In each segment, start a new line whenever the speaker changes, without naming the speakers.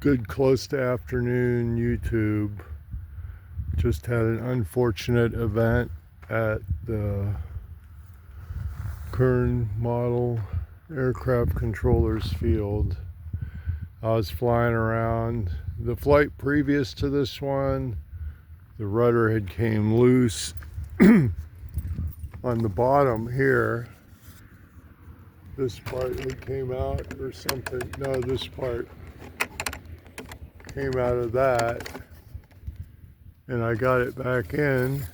Good close to afternoon YouTube. Just had an unfortunate event at the Kern model aircraft controllers field. I was flying around. The flight previous to this one, the rudder had came loose on the bottom here. This part had came out or something. No, this part came out of that, and I got it back in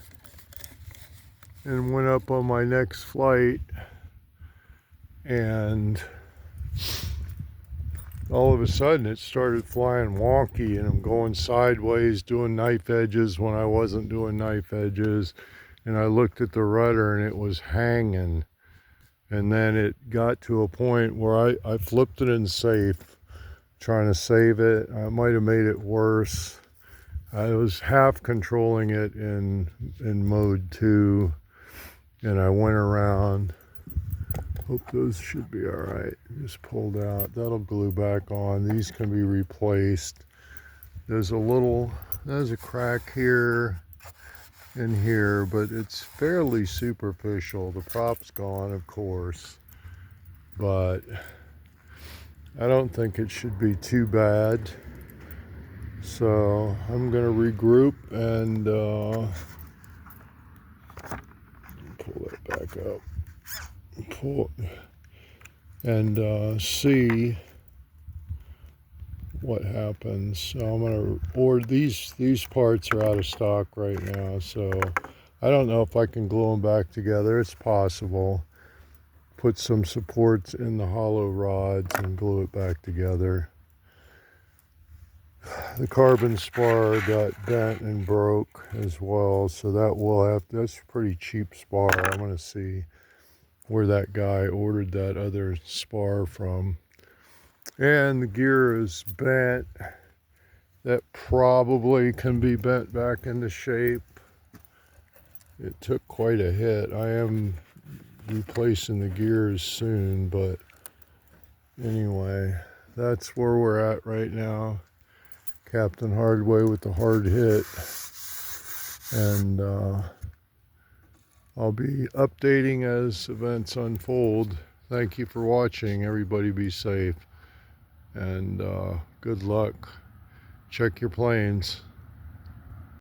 and went up on my next flight, and all of a sudden it started flying wonky, and I'm going sideways doing knife edges when I wasn't doing knife edges, and I looked at the rudder and it was hanging. And then it got to a point where I flipped it in safe, trying to save it. I might have made it worse. I was half controlling it in mode 2, and I went around. Hope those should be all right. Just pulled out. That'll glue back on. These can be replaced. There's a crack here and here, but it's fairly superficial. The prop's gone, of course, but I don't think it should be too bad. So I'm gonna regroup and pull that back up, and see what happens. So I'm gonna order these parts are out of stock right now, so I don't know if I can glue them back together. It's possible. Put some supports in the hollow rods and glue it back together. The carbon spar got bent and broke as well, so that's a pretty cheap spar. I'm gonna see where that guy ordered that other spar from. And the gear is bent. That probably can be bent back into shape. It took quite a hit. I am replacing the gears soon, but anyway, that's where we're at right now. Captain Hardway with the hard hit, and I'll be updating as events unfold. Thank you for watching. Everybody be safe, and good luck. Check your planes.